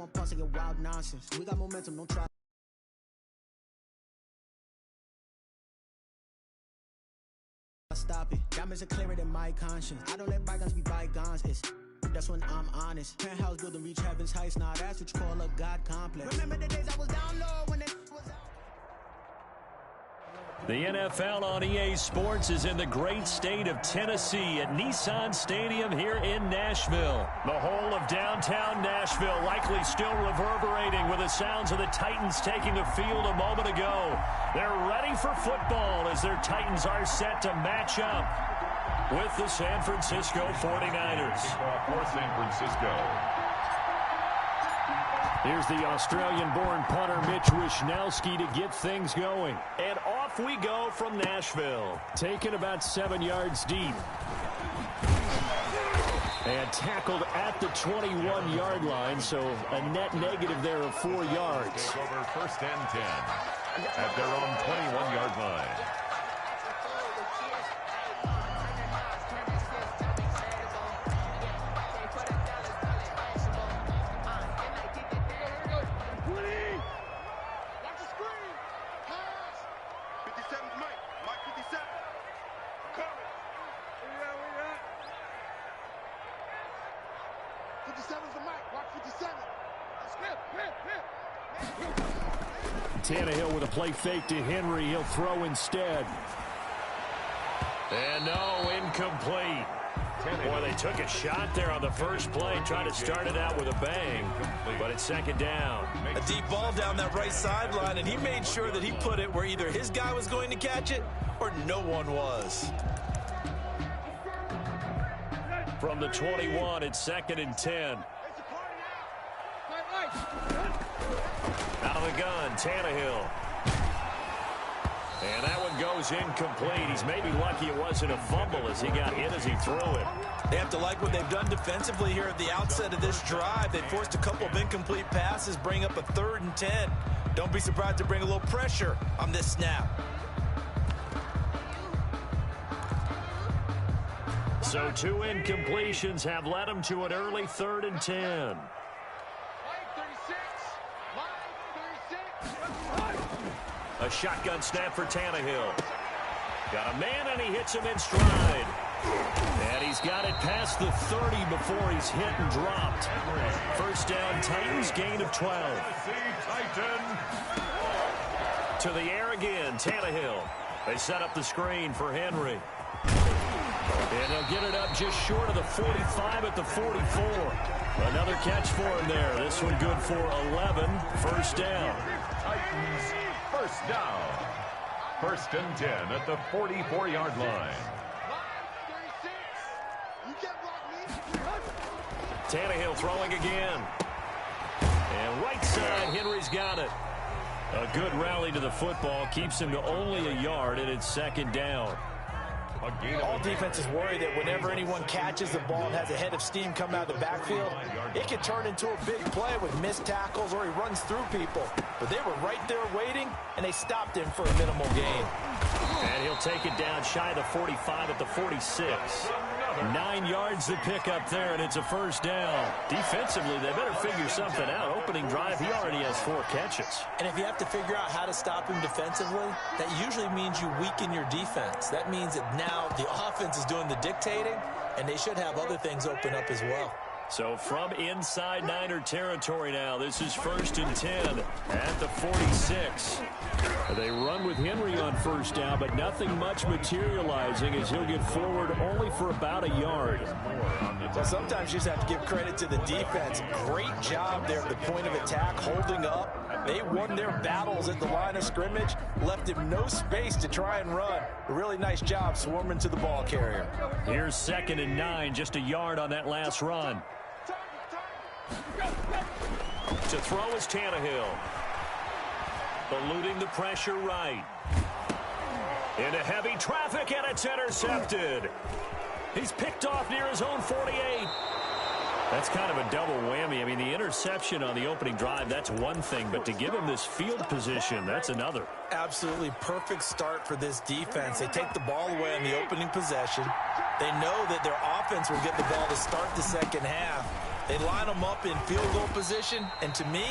don't pause and get wild nonsense. We got momentum, don't try. Stop it. Diamonds are clearer than my conscience. I don't let bygones be bygones. That's when I'm honest. Penthouse building reach heaven's heights. Now that's what you call a God complex. Remember the days I was down low when it was out. The NFL on EA Sports is in the great state of Tennessee at Nissan Stadium here in Nashville. The whole of downtown Nashville likely still reverberating with the sounds of the Titans taking the field a moment ago. They're ready for football as their Titans are set to match up with the San Francisco 49ers. For San Francisco. Here's the Australian-born punter Mitch Wishnowsky to get things going. And off we go from Nashville. Taken about 7 yards deep. And tackled at the 21-yard line, so a net negative there of 4 yards. Over first and 10 at their own 21-yard line. Tannehill with a play fake to Henry. He'll throw instead. And no, incomplete. Boy, they took a shot there on the first play, trying to start it out with a bang, but it's second down. A deep ball down that right sideline, and he made sure that he put it where either his guy was going to catch it or no one was. From the 21, it's second and 10. Out of the gun, Tannehill. And that one goes incomplete. He's maybe lucky it wasn't a fumble as he got hit as he threw it. They have to like what they've done defensively here at the outset of this drive. They forced a couple of incomplete passes, bring up a 3rd and 10. Don't be surprised to bring a little pressure on this snap. So 2 incompletions have led him to an early 3rd and 10. A shotgun snap for Tannehill. Got a man, and he hits him in stride. And he's got it past the 30 before he's hit and dropped. First down, Titans, gain of 12. To the air again, Tannehill. They set up the screen for Henry. And they'll get it up just short of the 45 at the 44. Another catch for him there. This one good for 11. First down. Titans. First down. First and 10 at the 44-yard line. Tannehill throwing again. And right side, Henry's got it. A good rally to the football keeps him to only a yard, and it's second down. All defenses worry that whenever anyone catches the ball and has a head of steam come out of the backfield, it can turn into a big play with missed tackles or he runs through people. But they were right there waiting, and they stopped him for a minimal gain. And he'll take it down shy of the 45 at the 46. 9 yards to pick up there, and it's a first down. Defensively, they better figure something out. Opening drive, he already has 4 catches. And if you have to figure out how to stop him defensively, that usually means you weaken your defense. That means that now the offense is doing the dictating, and they should have other things open up as well. So from inside Niner territory now, this is first and 10 at the 46. They run with Henry on first down, but nothing much materializing as he'll get forward only for about a yard. Well, sometimes you just have to give credit to the defense. Great job there at the point of attack, holding up. They won their battles at the line of scrimmage, left him no space to try and run. A really nice job swarming to the ball carrier. Here's second and 9, just a yard on that last run. To throw is Tannehill. Eluding the pressure right. Into heavy traffic, and it's intercepted. He's picked off near his own 48. That's kind of a double whammy. I mean, the interception on the opening drive, that's one thing, but to give him this field position, that's another. Absolutely perfect start for this defense. They take the ball away on the opening possession. They know that their offense will get the ball to start the second half. They line them up in field goal position, and to me,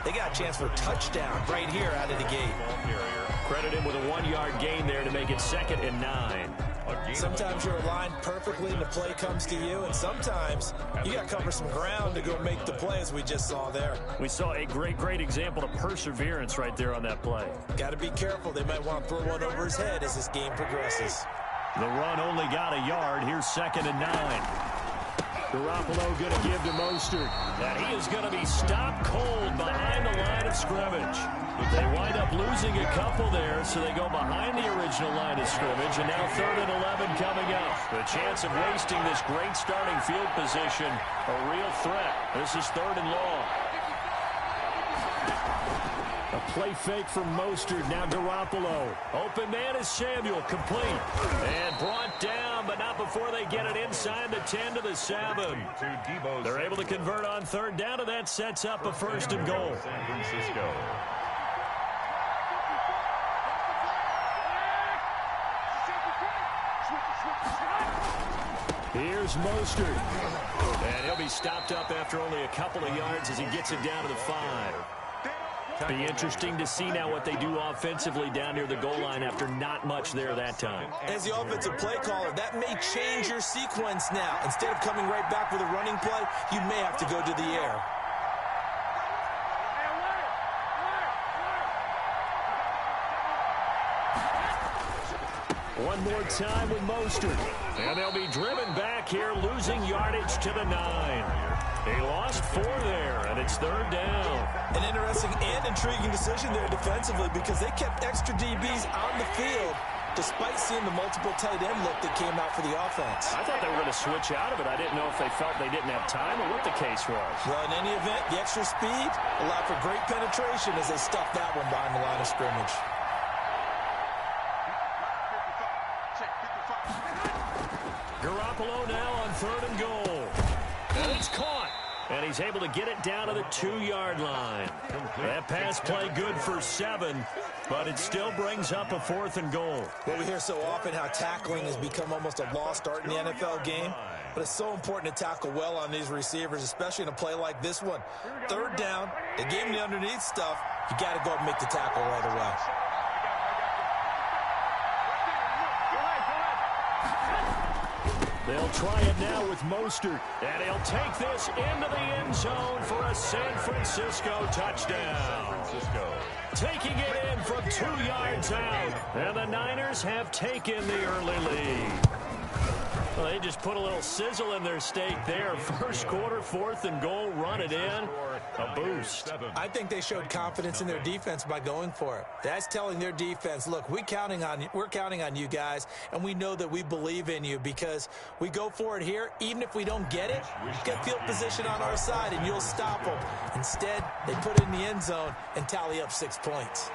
they got a chance for a touchdown right here out of the gate. Credit him with a 1-yard gain there to make it 2nd and 9. Sometimes you're aligned perfectly and the play comes to you, and sometimes you got to cover some ground to go make the play, as we just saw there. We saw a great example of perseverance right there on that play. Got to be careful. They might want to throw one over his head as this game progresses. The run only got a yard. Here's 2nd and 9. Garoppolo going to give to Mostert. And he is going to be stopped cold behind the line of scrimmage. But they wind up losing a couple there, so they go behind the original line of scrimmage. And now 3rd and 11 coming up. The chance of wasting this great starting field position, a real threat. This is 3rd and long. A play fake from Mostert. Now Garoppolo. Open man is Samuel. Complete. And brought down, but not before they get it inside the 10 to the 7. They're able to convert on 3rd down, and that sets up a 1st and goal. San Francisco. Here's Mostert. And he'll be stopped up after only a couple of yards as he gets it down to the 5. Be interesting to see now what they do offensively down near the goal line after not much there that time. As the offensive play caller, that may change your sequence now. Instead of coming right back with a running play, you may have to go to the air. One more time with Mostert. And they'll be driven back here, losing yardage to the 9. They lost 4 there, and it's 3rd down. An interesting and intriguing decision there defensively, because they kept extra DBs on the field despite seeing the multiple tight end look that came out for the offense. I thought they were going to switch out of it. I didn't know if they felt they didn't have time or what the case was. Well, in any event, the extra speed allowed for great penetration as they stuffed that one behind the line of scrimmage. Garoppolo now on 3rd and goal. And it's caught. And he's able to get it down to the 2-yard line. That pass play good for 7, but it still brings up a 4th and goal. Well, we hear so often how tackling has become almost a lost art in the NFL game, but it's so important to tackle well on these receivers, especially in a play like this one. 3rd down, they gave him the underneath stuff. You got to go and make the tackle right away. They'll try it now with Mostert, and he'll take this into the end zone for a San Francisco touchdown. Taking it in from 2 yards out, and the Niners have taken the early lead. Well, they just put a little sizzle in their steak there. First quarter, 4th and goal, run it in. A boost. I think they showed confidence in their defense by going for it. That's telling their defense, look, we're counting on you guys, and we know that we believe in you, because we go for it here. Even if we don't get it, get field position on our side, and you'll stop them. Instead, they put it in the end zone and tally up 6 points.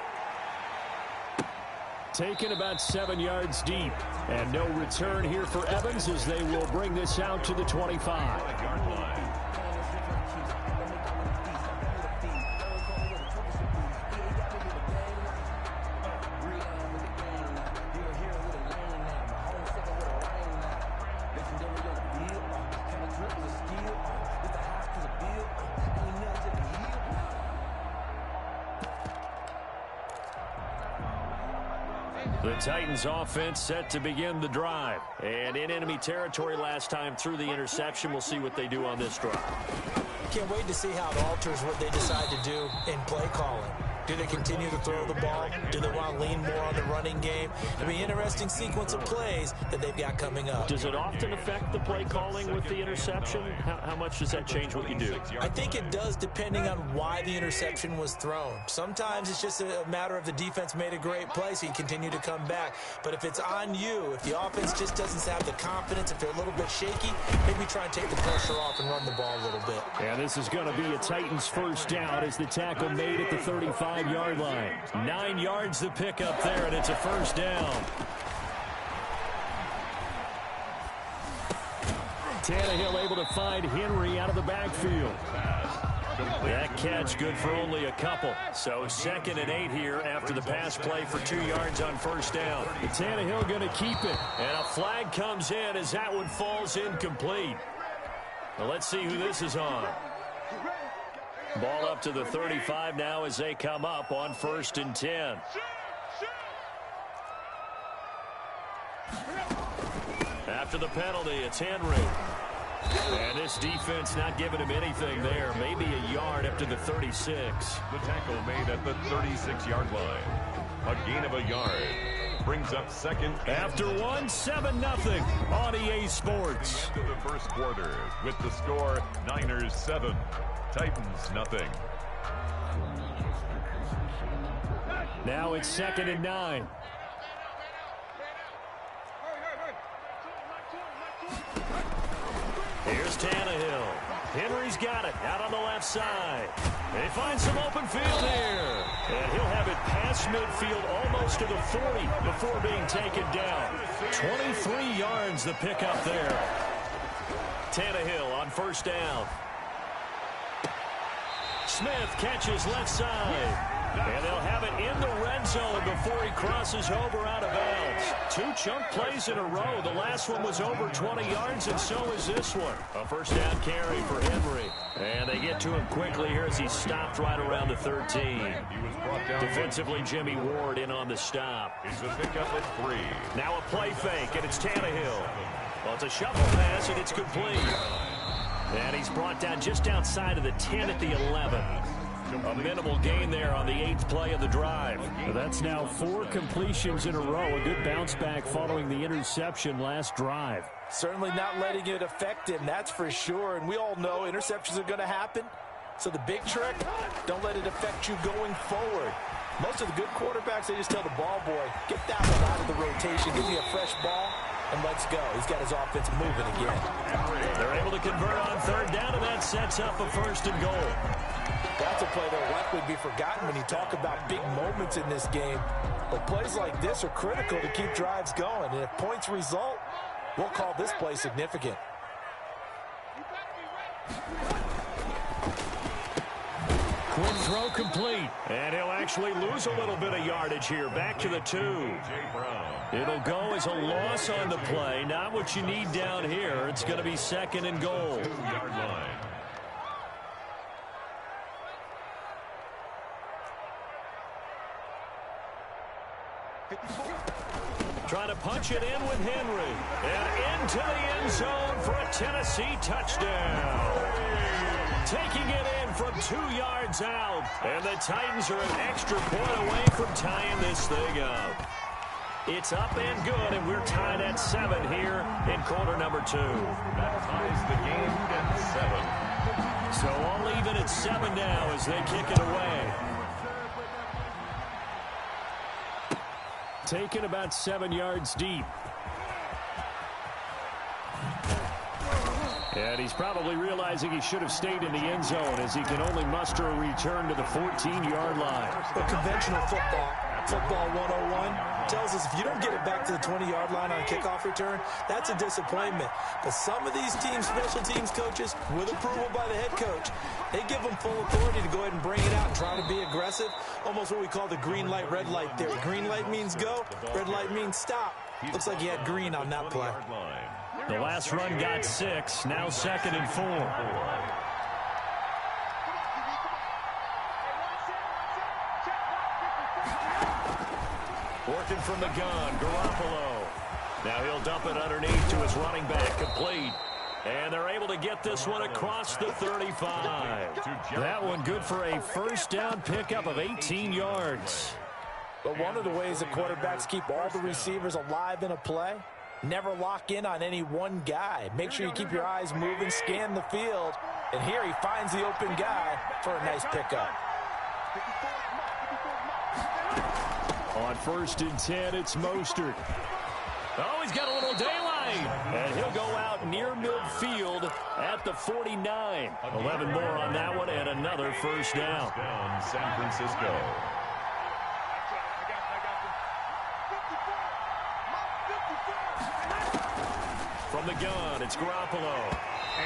Taken about 7 yards deep. And no return here for Evans as they will bring this out to the 25-yard line. The Titans offense set to begin the drive. And in enemy territory last time through the interception. We'll see what they do on this drive. Can't wait to see how it alters what they decide to do in play calling. Do they continue to throw the ball? Do they want to lean more on the running game? It'll be an interesting sequence of plays that they've got coming up. Does it often affect the play calling with the interception? How much does that change what you do? I think it does, depending on why the interception was thrown. Sometimes it's just a matter of the defense made a great play, so you continue to come back. But if it's on you, if the offense just doesn't have the confidence, if they're a little bit shaky, maybe try and take the pressure off and run the ball a little bit. Yeah, this is going to be a Titans first down as the tackle made at the 35-yard line. 9 yards to pick up there, and it's a first down. Tannehill able to find Henry out of the backfield. That catch good for only a couple. So 2nd and 8 here after the pass play for 2 yards on first down. The Tannehill going to keep it. And a flag comes in as that one falls incomplete. Well, let's see who this is on. Ball up to the 35 now as they come up on 1st and 10. After the penalty, it's Henry. And this defense not giving him anything there. Maybe a yard up to the 36. The tackle made at the 36-yard line. A gain of a yard. Brings up 2nd. After 7-0 on EA Sports. Into the first quarter with the score Niners 7, Titans nothing. Now it's 2nd and 9. Here's Tannehill. Henry's got it out on the left side. They find some open field here. And he'll have it past midfield almost to the 40 before being taken down. 23 yards the pickup there. Tannehill on 1st down. Smith catches left side. And they'll have it in the red zone before he crosses over out of bounds. 2 chunk plays in a row. The last one was over 20 yards, and so is this one. A 1st down carry for Henry. And they get to him quickly here as he stopped right around the 13. He was brought down. Defensively, Jimmy Ward in on the stop. He's a pickup at 3. Now a play fake, and it's Tannehill. Well, it's a shuffle pass, and it's complete. And he's brought down just outside of the 10 at the 11. A minimal gain there on the 8th play of the drive. That's now 4 completions in a row. A good bounce back following the interception last drive. Certainly not letting it affect him, that's for sure. And we all know interceptions are going to happen. So the big trick, don't let it affect you going forward. Most of the good quarterbacks, they just tell the ball boy, get that one out of the rotation, give me a fresh ball, and let's go. He's got his offense moving again. They're able to convert on 3rd down, and that sets up a 1st and goal. That's a play that will likely be forgotten when you talk about big moments in this game. But plays like this are critical to keep drives going. And if points result, we'll call this play significant. Quick throw complete. And he'll actually lose a little bit of yardage here. Back to the 2. It'll go as a loss on the play. Not what you need down here. It's going to be 2nd and goal. 2-yard line. Trying to punch it in with Henry. And into the end zone for a Tennessee touchdown. Taking it in from 2 yards out. And the Titans are an extra point away from tying this thing up. It's up and good, and we're tied at 7 here in quarter number 2. That ties the game at 7. So all even at 7 now as they kick it away. Taken about 7 yards deep. And he's probably realizing he should have stayed in the end zone as he can only muster a return to the 14-yard line. But conventional football 101 tells us if you don't get it back to the 20-yard line on a kickoff return, that's a disappointment. But some of these teams, special teams coaches, with approval by the head coach, they give them full authority to go ahead and bring it out and try to be aggressive. Almost what we call the green light, red light theory. Green light means go, red light means stop. Looks like he had green on that play. The last run got 6, now 2nd and 4. Working from the gun, Garoppolo. Now he'll dump it underneath to his running back, complete. And they're able to get this one across the 35. That one good for a 1st down pickup of 18 yards. But one of the ways that quarterbacks keep all the receivers alive in a play, never lock in on any one guy. Make sure you keep your eyes moving, scan the field. And here he finds the open guy for a nice pickup. On 1st and 10, it's Mostert. Oh, he's got a little daylight. And he'll go out near midfield at the 49. 11 more on that one and another 1st down. San Francisco. From the gun, it's Garoppolo.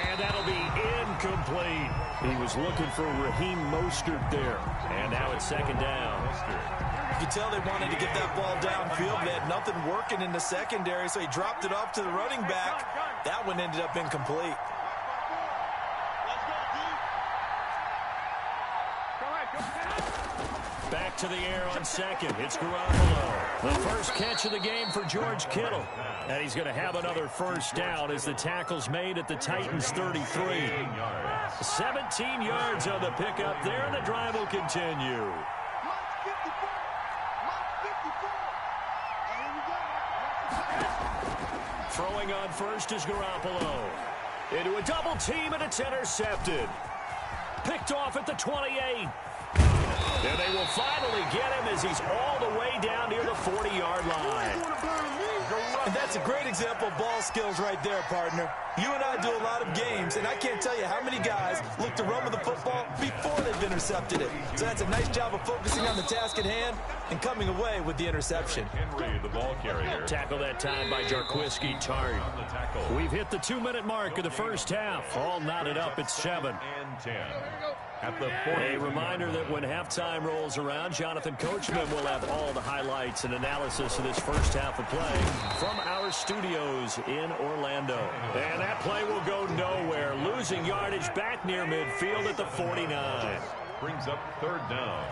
And that'll be incomplete. He was looking for Raheem Mostert there. And now it's 2nd down. You could tell they wanted to get that ball downfield. They had nothing working in the secondary, so he dropped it off to the running back. That one ended up incomplete. Back to the air on second. It's Garoppolo. The first catch of the game for George Kittle. And he's going to have another first down as the tackle's made at the Titans' 33. 17 yards on the pickup there, and the drive will continue. Throwing on first is Garoppolo. Into a double team, and it's intercepted. Picked off at the 28. And they will finally get him as he's all the way down near the 40-yard line. And that's a great example of ball skills right there, partner. You and I do a lot of games, and I can't tell you how many guys look to run with the football before they've intercepted it. So that's a nice job of focusing on the task at hand and coming away with the interception. Henry, the ball carrier. Tackle that time by Jarquiski Tart. We've hit the 2-minute mark of the first half. All knotted up at 7. And 10. At the 40. A reminder that when halftime rolls around, Jonathan Coachman will have all the highlights and analysis of this first half of play from our studios in Orlando. And that play will go nowhere, losing yardage back near midfield at the 49. Brings up third down.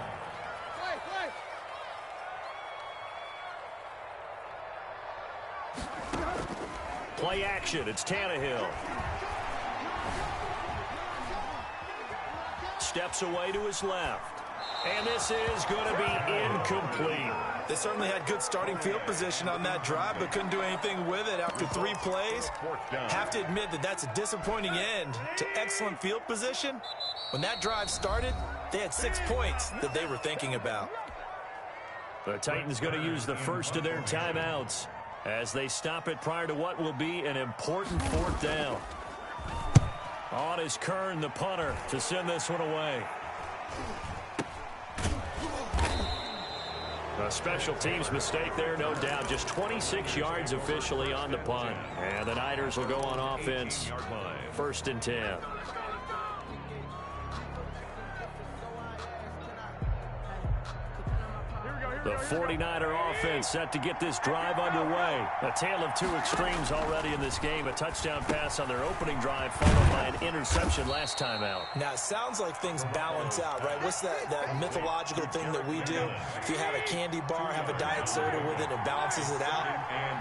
Play action. It's Tannehill. Steps away to his left. And this is going to be incomplete. They certainly had good starting field position on that drive, but couldn't do anything with it after 3 plays. Have to admit that that's a disappointing end to excellent field position. When that drive started, they had 6 points that they were thinking about. The Titans going to use the first of their timeouts as they stop it prior to what will be an important 4th down. On is Kern, the punter, to send this one away. A special teams mistake there, no doubt. Just 26 yards officially on the punt. And the Niners will go on offense. 1st and 10. The 49er offense set to get this drive underway. A tale of 2 extremes already in this game. A touchdown pass on their opening drive, followed by an interception last time out. Now, it sounds like things balance out, right? What's that mythological thing that we do? If you have a candy bar, have a diet soda with it, it balances it out.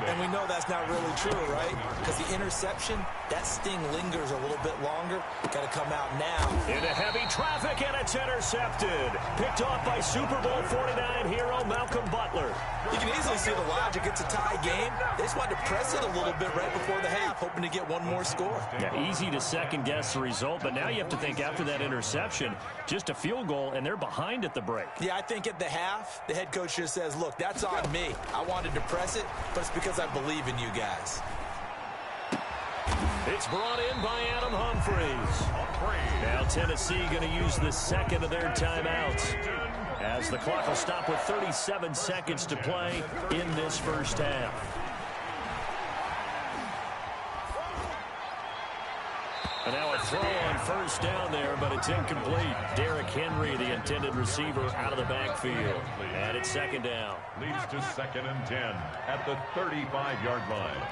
And we know that's not really true, right? Because the interception, that sting lingers a little bit longer. Got to come out now. Into heavy traffic, and it's intercepted. Picked off by Super Bowl 49 hero Malcolm Butler. You can easily see the logic. It's a tie game. They just wanted to press it a little bit right before the half, hoping to get one more score. Yeah, easy to second-guess the result, but now you have to think after that interception, just a field goal, and they're behind at the break. Yeah, I think at the half, the head coach just says, look, that's on me. I wanted to press it, but it's because I believe in you guys. It's brought in by Adam Humphries. Now Tennessee going to use the second of their timeouts, as the clock will stop with 37 seconds to play in this first half. And now a throw on first down there, but it's incomplete. Derrick Henry, the intended receiver, out of the backfield. And it's 2nd down. Leads to 2nd and 10 at the 35-yard line.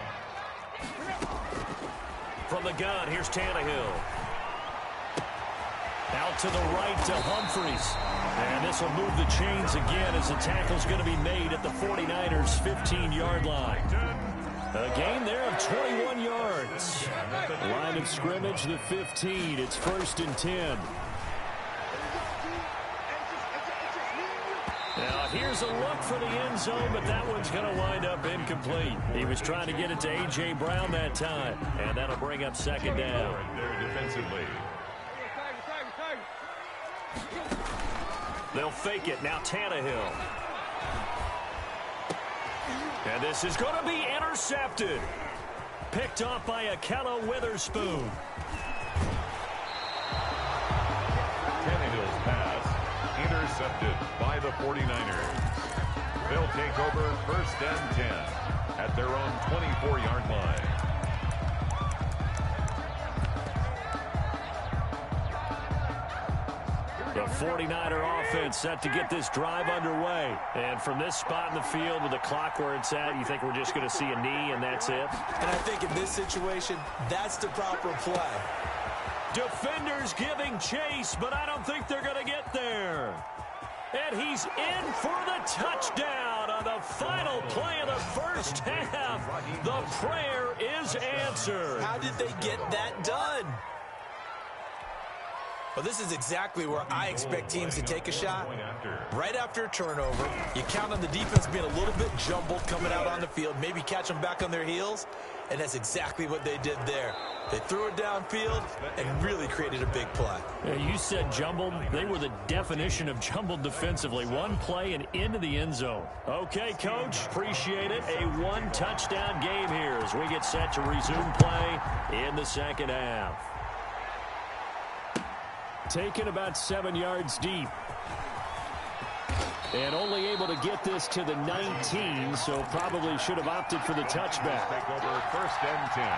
From the gun, here's Tannehill. Out to the right to Humphries. And this will move the chains again as the tackle's going to be made at the 49ers' 15-yard line. A gain there of 21 yards. Line of scrimmage, the 15. It's 1st and 10. Now, here's a look for the end zone, but that one's going to wind up incomplete. He was trying to get it to A.J. Brown that time, and that'll bring up 2nd down. There defensively. They'll fake it. Now Tannehill. And this is going to be intercepted. Picked off by Akella Witherspoon. Tannehill's pass intercepted by the 49ers. They'll take over 1st and 10 at their own 24-yard line. The 49er offense set to get this drive underway. And from this spot in the field with the clock where it's at, you think we're just going to see a knee and that's it? And I think in this situation, that's the proper play. Defenders giving chase, but I don't think they're going to get there. And he's in for the touchdown on the final play of the first half. The prayer is answered. How did they get that done? Well, this is exactly where I expect teams to take a shot. Right after a turnover, you count on the defense being a little bit jumbled coming out on the field, maybe catch them back on their heels, and that's exactly what they did there. They threw it downfield and really created a big play. Yeah, you said jumbled. They were the definition of jumbled defensively. One play and into the end zone. Okay, Coach, appreciate it. A one-touchdown game here as we get set to resume play in the second half. Taken about 7 yards deep. And only able to get this to the 19, so probably should have opted for the touchback. Take over first and 10.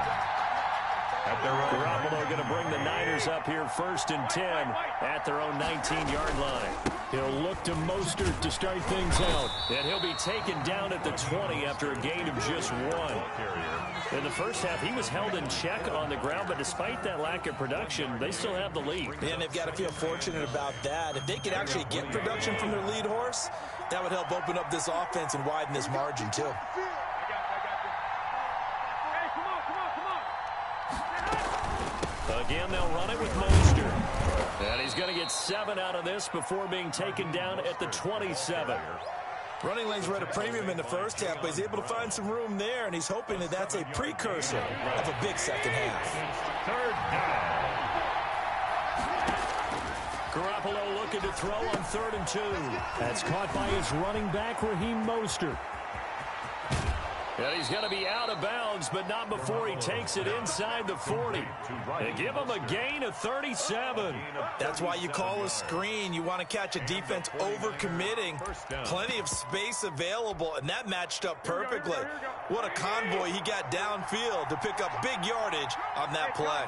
Garoppolo going to bring the Niners up here first and 10 at their own 19-yard line. He'll look to Mostert to start things out. And he'll be taken down at the 20 after a gain of just 1. In the first half, he was held in check on the ground, but despite that lack of production, they still have the lead. And they've got to feel fortunate about that. If they could actually get production from their lead horse, that would help open up this offense and widen this margin, too. Again, they'll run it with Mostert. And he's going to get 7 out of this before being taken down at the 27. Running lanes were at a premium in the first half, but he's able to find some room there, and he's hoping that that's a precursor of a big second half. Garoppolo looking to throw on 3rd and 2. That's caught by his running back, Raheem Mostert. And he's going to be out of bounds, but not before he takes it inside the 40. They give him a gain of 37. That's why you call a screen. You want to catch a defense over-committing. Plenty of space available, and that matched up perfectly. What a convoy he got downfield to pick up big yardage on that play.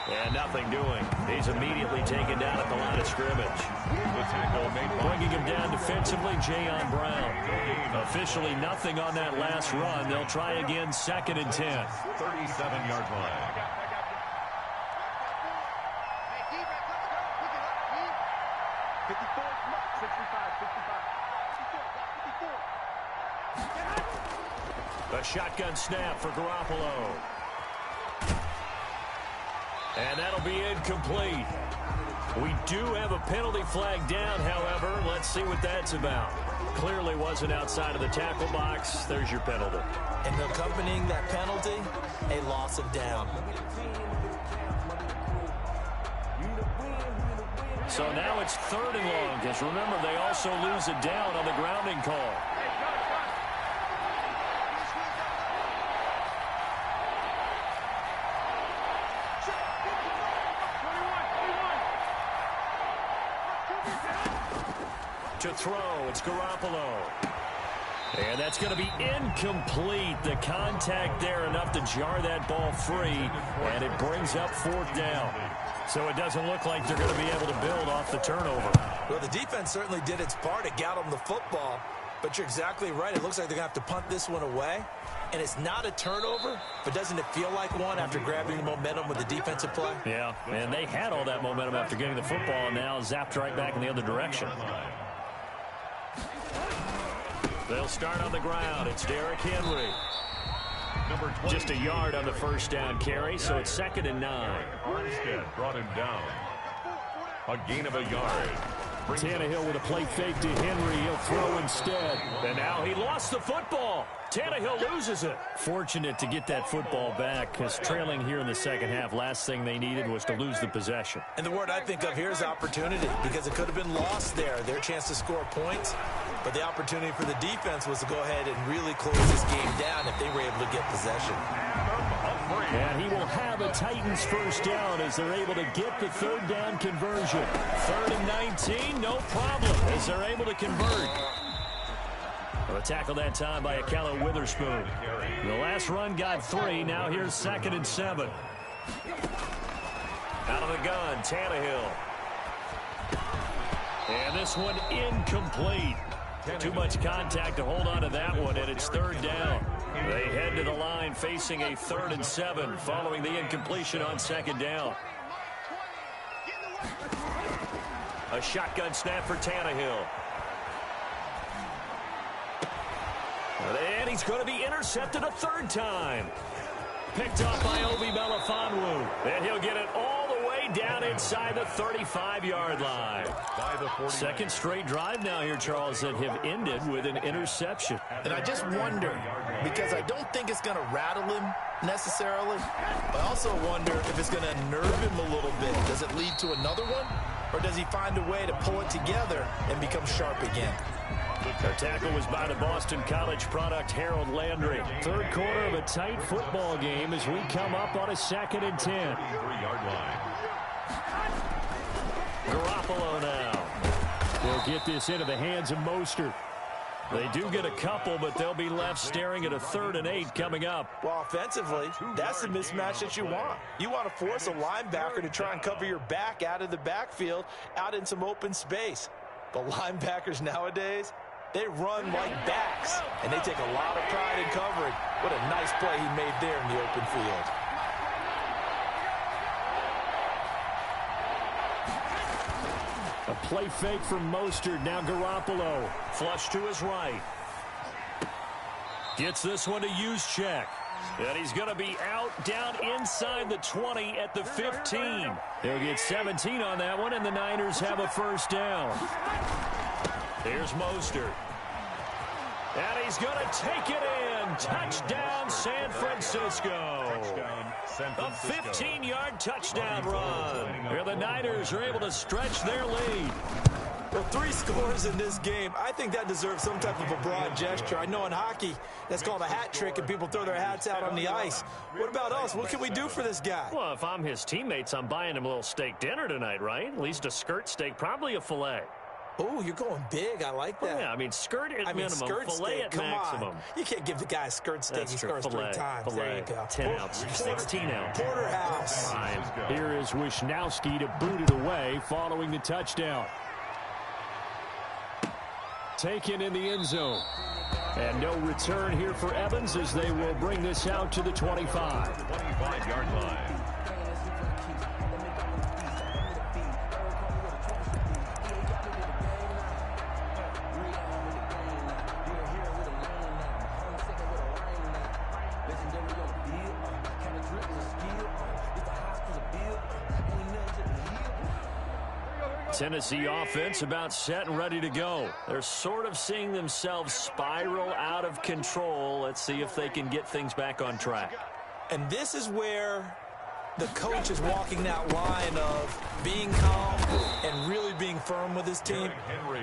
And nothing doing. He's immediately taken down at the line of scrimmage. Bringing him down defensively, Jayon Brown. Officially nothing on that last run. They'll try again, 2nd and 10. 37-yard line. A shotgun snap for Garoppolo. And that'll be incomplete. We do have a penalty flag down, however. Let's see what that's about. Clearly wasn't outside of the tackle box. There's your penalty. And accompanying that penalty, a loss of down. So now it's 3rd and long, because remember, they also lose a down on the grounding call. To throw, it's Garoppolo. And that's going to be incomplete. The contact there enough to jar that ball free, and it brings up 4th down. So it doesn't look like they're going to be able to build off the turnover. Well, the defense certainly did its part. It got them the football, but you're exactly right. It looks like they're going to have to punt this one away. And it's not a turnover, but doesn't it feel like one after grabbing the momentum with the defensive play? Yeah, and they had all that momentum after getting the football, and now zapped right back in the other direction. They'll start on the ground. It's Derrick Henry. Just a yard on the first down carry, so it's 2nd and 9. Armstead brought him down. A gain of a yard. Tannehill with a play fake to Henry. He'll throw instead. And now he lost the football. Tannehill loses it. Fortunate to get that football back, because trailing here in the second half, last thing they needed was to lose the possession. And the word I think of here is opportunity, because it could have been lost there. Their chance to score points. But the opportunity for the defense was to go ahead and really close this game down if they were able to get possession. And he will have a Titans first down as they're able to get the 3rd down conversion. 3rd and 19, no problem, as they're able to convert. A tackle that time by Akello Witherspoon. The last run got 3. Now here's 2nd and 7. Out of the gun, Tannehill. And this one incomplete. Too much contact to hold on to that one, and it's 3rd down. They head to the line facing a 3rd and 7 following the incompletion on 2nd down. A shotgun snap for Tannehill. And he's going to be intercepted a 3rd time. Picked off by Obi Melifonwu. And he'll get it all the way down inside the 35-yard line. Second straight drive now here, Charles, that have ended with an interception. And I just wonder, because I don't think it's going to rattle him necessarily, but I also wonder if it's going to unnerve him a little bit. Does it lead to another one? Or does he find a way to pull it together and become sharp again? Their tackle was by the Boston College product, Harold Landry. 3rd quarter of a tight football game as we come up on a 2nd and 10. Garoppolo now. They'll get this into the hands of Mostert. They do get a couple, but they'll be left staring at a 3rd and 8 coming up. Well, offensively, that's the mismatch that you want. You want to force a linebacker to try and cover your back out of the backfield, out in some open space. But linebackers nowadays, they run like backs, and they take a lot of pride in covering. What a nice play he made there in the open field. A play fake from Mostert. Now Garoppolo. Flush to his right. Gets this one to Juszczyk. And he's going to be out down inside the 20 at the 15. They'll get 17 on that one, and the Niners have a 1st down. Here's Mostert. And he's going to take it in. Touchdown, San Francisco. A 15-yard touchdown run. Here the Niners are able to stretch their lead. Well, 3 scores in this game. I think that deserves some type of a broad gesture. I know in hockey, that's called a hat trick, and people throw their hats out on the ice. What about us? What can we do for this guy? Well, if I'm his teammates, I'm buying him a little steak dinner tonight, right? At least a skirt steak, probably a filet. Oh, you're going big. I like that. Well, yeah, I mean, skirt at minimum, skirt filet steak, at come maximum. On. You can't give the guy a skirt steak. He scores filet, 3 times. Filet, there you go. 10 ounce, 16 ounce. Porterhouse. Fine. Here is Wisnowski to boot it away following the touchdown. Taken in the end zone. And no return here for Evans as they will bring this out to the 25. 25-yard line. Tennessee offense about set and ready to go. They're sort of seeing themselves spiral out of control. Let's see if they can get things back on track. And this is where the coach is walking that line of being calm and really being firm with his team.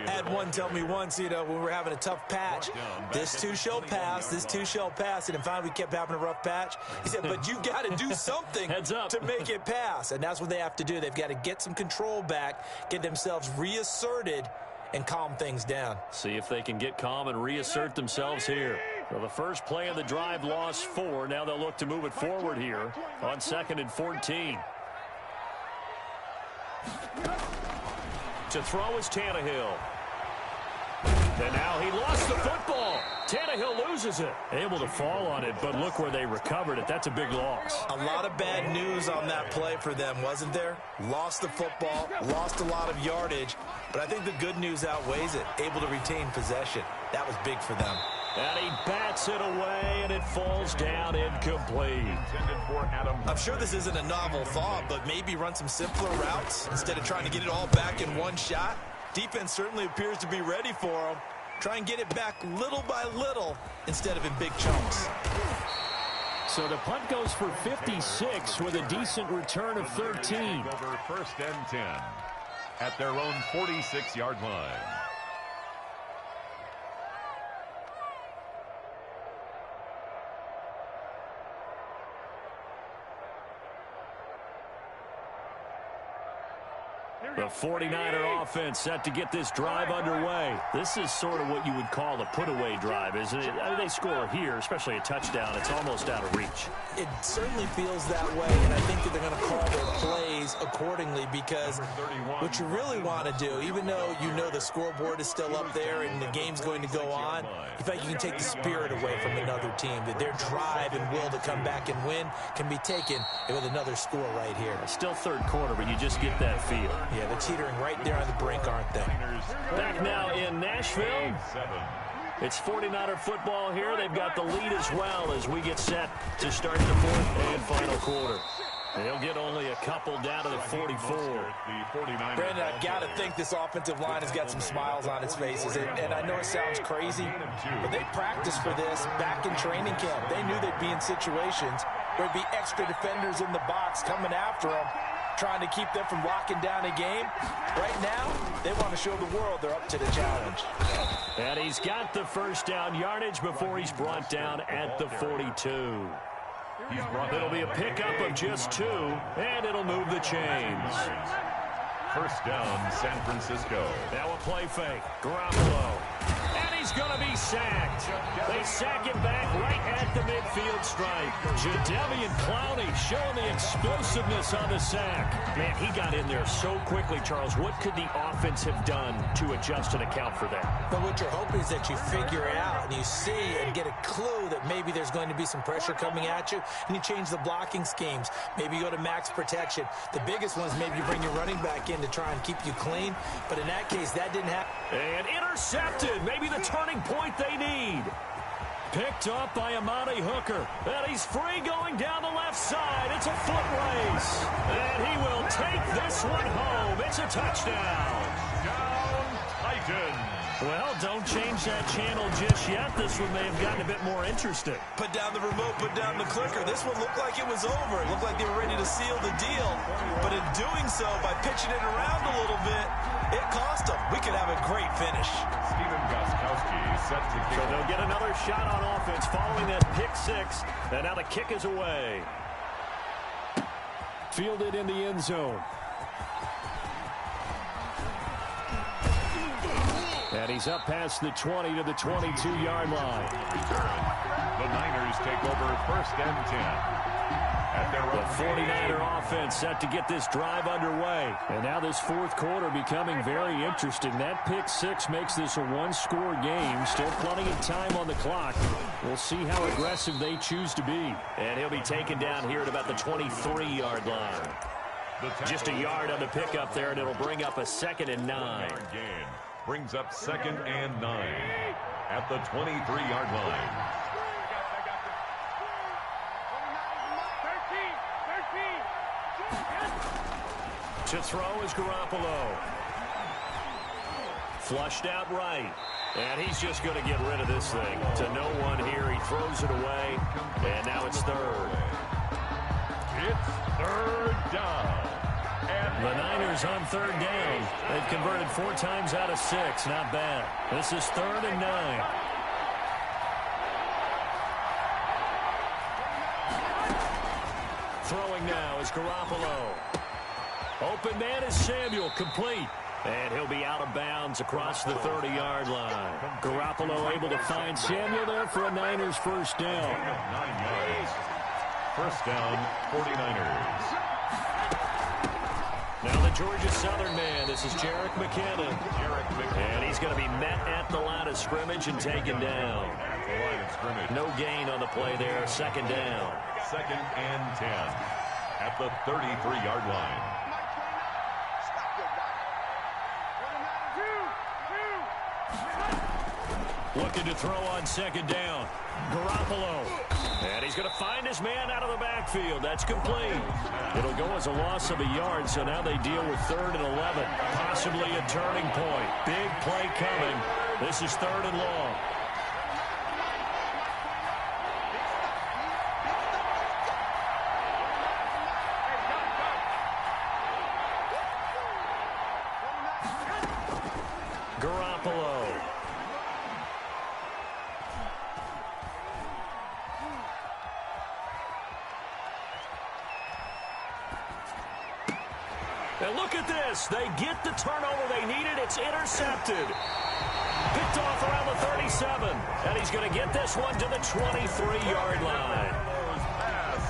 I had one tell me once, when we were having a tough patch, this too shall pass, this too shall pass. And finally we kept having a rough patch. He said, but you got to do something to make it pass. And that's what they have to do. They've got to get some control back, get themselves reasserted, and calm things down. See if they can get calm and reassert themselves here. So the first play of the drive lost 4. Now they'll look to move it forward here on 2nd and 14. To throw is Tannehill. And now he lost the football. Tannehill loses it. Able to fall on it, but look where they recovered it. That's a big loss. A lot of bad news on that play for them, wasn't there? Lost the football, lost a lot of yardage, but I think the good news outweighs it. Able to retain possession. That was big for them. And he bats it away, and it falls down incomplete. I'm sure this isn't a novel thought, but maybe run some simpler routes instead of trying to get it all back in one shot. Defense certainly appears to be ready for them. Try and get it back little by little instead of in big chunks. So the punt goes for 56 with a decent return of 13. Over 1st and 10 at their own 46-yard line. The 49er offense set to get this drive underway. This is sort of what you would call a put-away drive, isn't it? I mean, they score here, especially a touchdown. It's almost out of reach. It certainly feels that way, and I think that they're going to call their plays plays accordingly, because what you really want to do, even though you know the scoreboard is still up there and the game's going to go on, you feel like you can take the spirit away from another team, that their drive and will to come back and win can be taken with another score right here. Still third quarter, but you just get that feel. Yeah, they're teetering right there on the brink, aren't they? Back now in Nashville. It's 49er football here. They've got the lead as well as we get set to start the fourth and final quarter. They'll get only a couple down to the 44. Brandon, I've got to think this offensive line has got some smiles on its faces. And I know it sounds crazy, but they practiced for this back in training camp. They knew they'd be in situations where there'd be extra defenders in the box coming after them, trying to keep them from locking down a game. Right now, they want to show the world they're up to the challenge. And he's got the first down yardage before he's brought down at the 42. It'll be a pickup of just 2, and it'll move the chains. First down, San Francisco. Now a play fake. Garoppolo. And he's going to be sacked. They sack him back right at the midfield stripe. Jadeveon Clowney showing the explosiveness on the sack. Man, he got in there so quickly, Charles. What could the offense have done to adjust and account for that? But what you're hoping is that you figure it out and you see and get a clue that maybe there's going to be some pressure coming at you, and you change the blocking schemes. Maybe you go to max protection. The biggest one is maybe you bring your running back in to try and keep you clean. But in that case, that didn't happen. And intercepted. Maybe the turning point they need. Picked up by Amani Hooker. And he's free going down the left side. It's a foot race. And he will take this one home. It's a touchdown. Down Titans. Well, don't change that channel just yet. This one may have gotten a bit more interesting. Put down the remote, put down the clicker. This one looked like it was over. It looked like they were ready to seal the deal. But in doing so, by pitching it around a little bit, it cost them. We could have a great finish. Steven Gostkowski set to kick. So they'll get another shot on offense following that pick 6. And now the kick is away. Fielded in the end zone. And he's up past the 20 to the 22-yard line. The Niners take over first and 10. At their The 49er offense set to get this drive underway. And now this fourth quarter becoming very interesting. That pick 6 makes this a one-score game. Still plenty of time on the clock. We'll see how aggressive they choose to be. And he'll be taken down here at about the 23-yard line. Just a yard on the pickup there, and it'll bring up a 2nd and 9. Brings up 2nd and 9 at the 23-yard line. To throw is Garoppolo. Flushed out right. And he's just going to get rid of this thing. To no one here. He throws it away. And now it's 3rd. It's 3rd down. The Niners on 3rd down. They've converted 4 times out of 6. Not bad. This is 3rd and 9. Throwing now is Garoppolo. Open man is Samuel, complete. And he'll be out of bounds across the 30-yard line. Garoppolo able to find Samuel there for a Niners first down. 9 yards. First down, 49ers. Now the Georgia Southern man. This is Jerick McKinnon. And he's going to be met at the line of scrimmage and taken down. No gain on the play there. 2nd down. 2nd and 10 at the 33-yard line. Looking to throw on 2nd down. Garoppolo. And he's going to find his man out of the backfield. That's complete. It'll go as a loss of a yard, so now they deal with 3rd and 11. Possibly a turning point. Big play coming. This is 3rd and long. Garoppolo. And look at this. They get the turnover they needed. It's intercepted. Picked off around the 37. And he's going to get this one to the 23-yard line.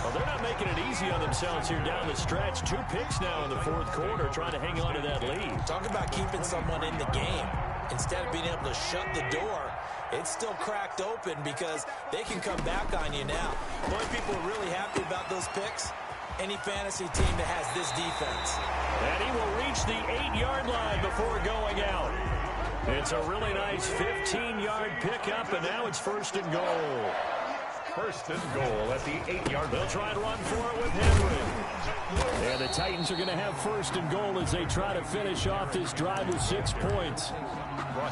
Well, they're not making it easy on themselves here down the stretch. 2 picks now in the fourth quarter, trying to hang on to that lead. Talk about keeping someone in the game. Instead of being able to shut the door, it's still cracked open because they can come back on you now. The only people who are really happy about those picks, any fantasy team that has this defense. And he will reach the 8-yard line before going out. It's a really nice 15-yard pickup, and now it's first and goal. First and goal at the 8-yard line. They'll try and run for it with Henry. And the Titans are going to have first and goal as they try to finish off this drive with 6 points.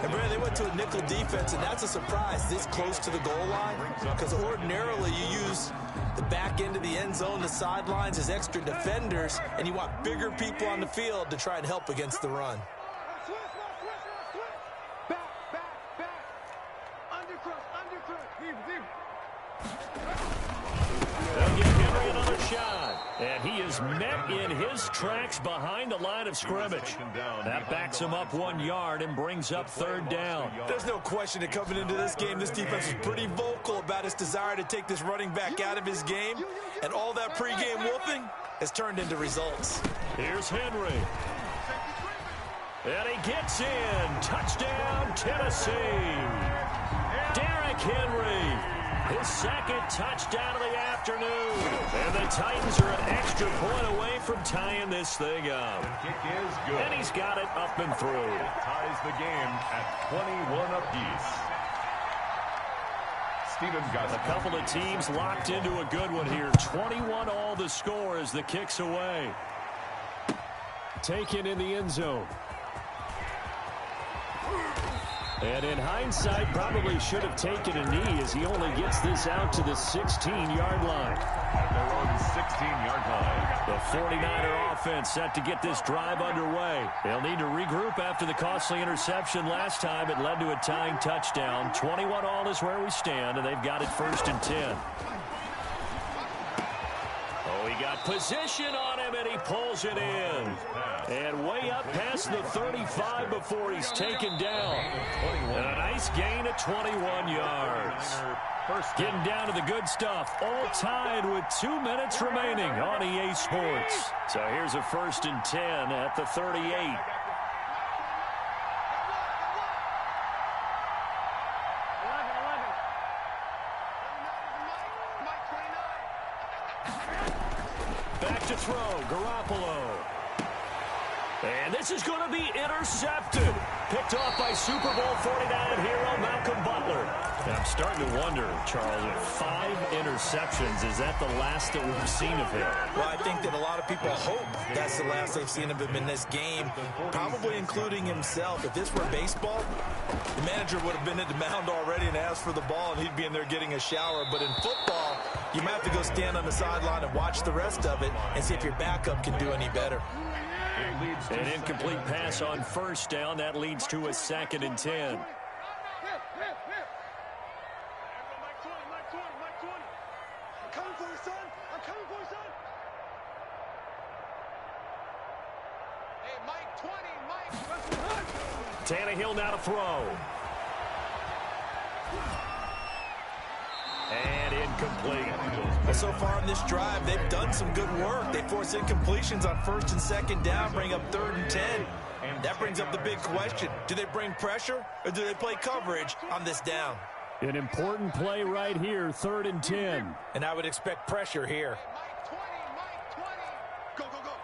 And Brad, they went to a nickel defense, and that's a surprise this close to the goal line, because ordinarily you use the back end of the end zone, the sidelines as extra defenders, and you want bigger people on the field to try and help against the run. They'll give Henry another shot. And he is met in his tracks behind the line of scrimmage. That backs him up 1 yard and brings up third down. There's no question that coming into this game, this defense is pretty vocal about its desire to take this running back out of his game. And all that pregame wolfing has turned into results. Here's Henry. And he gets in. Touchdown, Tennessee. Derrick Henry. His second touchdown of the afternoon. And the Titans are an extra point away from tying this thing up. The kick is good. And he's got it up and through. It ties the game at 21 apiece. Steven Gosling. A couple of teams locked into a good one here. 21 all the score as the kick's away. Taken in the end zone. And in hindsight, probably should have taken a knee as he only gets this out to the 16-yard line. At their own 16-yard line. The 49er offense set to get this drive underway. They'll need to regroup after the costly interception last time. It led to a tying touchdown. 21 all is where we stand, and they've got it first and 10. Oh, he got position on him, and he pulls it in. And way up past the 35 before he's taken down. And a nice gain of 21 yards. Getting down to the good stuff. All tied with 2 minutes remaining on EA Sports. So here's a first and 10 at the 38. Back to throw, Garoppolo. And this is going to be intercepted. Picked off by Super Bowl 49 hero Malcolm Butler. And I'm starting to wonder, Charles, if 5 interceptions, is that the last that we've seen of him? Well, I think that a lot of people hope that's the last they've seen of him in this game, probably including himself. If this were baseball, the manager would have been at the mound already and asked for the ball, and he'd be in there getting a shower. But in football, you might have to go stand on the sideline and watch the rest of it and see if your backup can do any better. An incomplete pass on first down. That leads to a second and 10. I'm coming for you, son. I'm coming for you, son. Hey, Mike 20, Mike. Tannehill now to throw. And incomplete. Well, so far in this drive, they've done some good work. They force incompletions on first and second down, bring up third and 10. That brings up the big question. Do they bring pressure or do they play coverage on this down? An important play right here, third and 10. And I would expect pressure here. Mike 20, Mike 20. Go, go, go.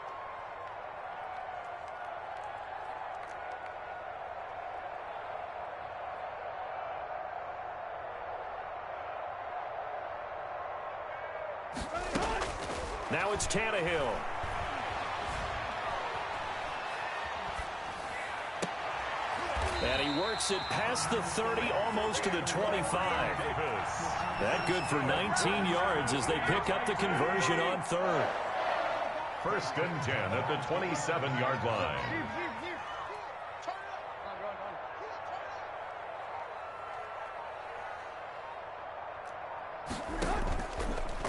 Now it's Tannehill. And he works it past the 30, almost to the 25. That good for 19 yards as they pick up the conversion on third. First and 10 at the 27-yard line.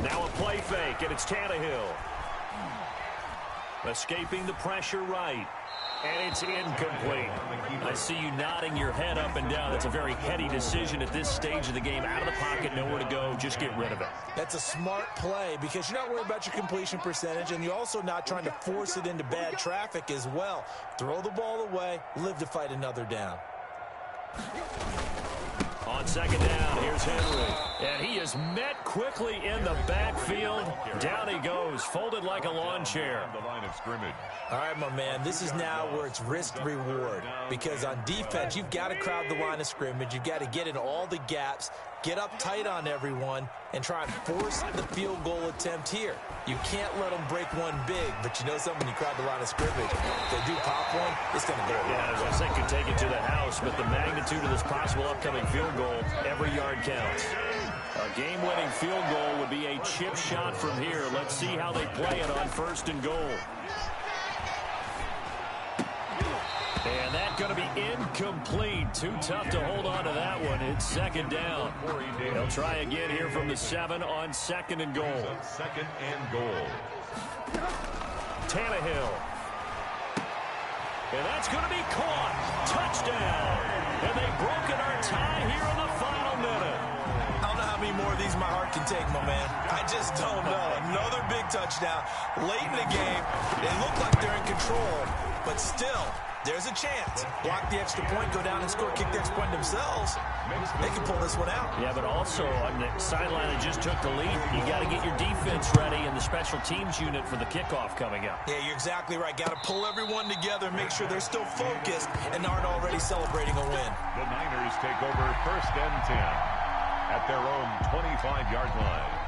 Now a play fake, and it's Tannehill. Escaping the pressure right. And it's incomplete. I see you nodding your head up and down. That's a very heady decision at this stage of the game. Out of the pocket, nowhere to go. Just get rid of it. That's a smart play because you're not worried about your completion percentage, and you're also not trying to force it into bad traffic as well. Throw the ball away, live to fight another down. On second down, here's Henry. And he is met quickly in the backfield. Down he goes, folded like a lawn chair. The line of scrimmage. All right, my man, this is now where it's risk-reward because on defense, you've got to crowd the line of scrimmage. You've got to get in all the gaps, get up tight on everyone, and try and force the field goal attempt here. You can't let them break one big, but you know something, when you crowd the line of scrimmage, if they do pop one, it's going to go. Yeah, I was thinking take it to the house, but the magnitude of this possible upcoming field goal, every yard counts. A game-winning field goal would be a chip shot from here. Let's see how they play it on first and goal. And that's going to be incomplete. Too tough to hold on to that one. It's second down. They'll try again here from the 7 on second and goal. Second and goal. Tannehill. And that's going to be caught. Touchdown. And they've broken our tie here in the final minute. I don't know how many more of these my heart can take, my man. I just don't know. Another big touchdown. Late in the game, they look like they're in control, but still, there's a chance. Block the extra point, go down and score, kick the extra point themselves. They can pull this one out. Yeah, but also on the sideline that just took the lead, you got to get your defense ready and the special teams unit for the kickoff coming up. Yeah, you're exactly right. Got to pull everyone together, make sure they're still focused and aren't already celebrating a win. The Niners take over first and 10 at their own 25-yard line.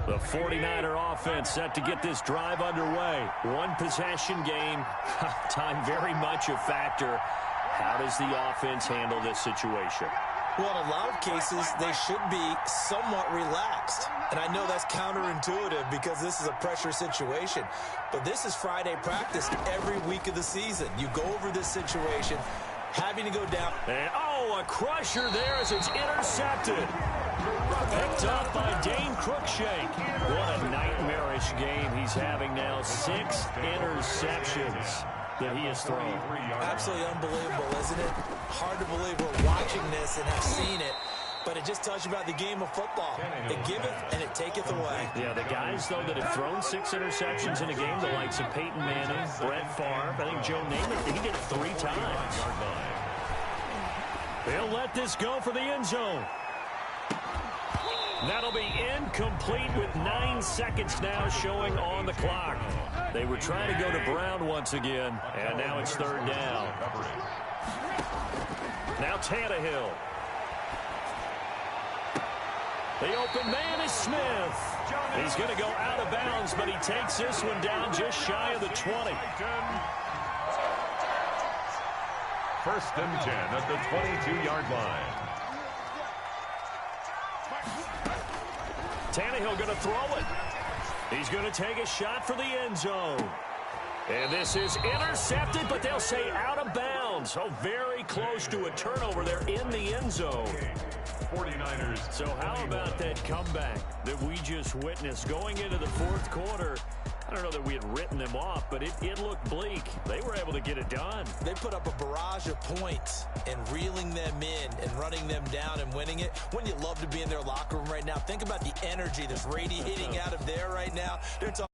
The 49er offense set to get this drive underway. One possession game. Time very much a factor. How does the offense handle this situation? Well, in a lot of cases, they should be somewhat relaxed. And I know that's counterintuitive because this is a pressure situation. But this is Friday practice every week of the season. You go over this situation, having to go down. And, oh, a crusher there as it's intercepted. Picked up by Dane Cruikshank. What a nightmarish game he's having now. 6 interceptions that he has thrown. Absolutely unbelievable, isn't it? Hard to believe we're watching this and have seen it, but it just tells you about the game of football. It giveth and it taketh away. Yeah, the guys, though, that have thrown 6 interceptions in a game, the likes of Peyton Manning, Brett Favre, I think Joe Namath, he did it 3 times. They'll let this go for the end zone. That'll be incomplete with 9 seconds now showing on the clock. They were trying to go to Brown once again, and now it's third down. Now Tannehill. The open man is Smith. He's going to go out of bounds, but he takes this one down just shy of the 20. First and 10 at the 22-yard line. Tannehill going to throw it. He's going to take a shot for the end zone. And this is intercepted, but they'll say out of bounds. Oh, very close to a turnover there in the end zone. 49ers. So how about that comeback that we just witnessed going into the fourth quarter? I don't know that we had written them off, but it looked bleak. They were able to get it done. They put up a barrage of points and reeling them in and running them down and winning it. Wouldn't you love to be in their locker room right now? Think about the energy that's radiating out of there right now. They're talking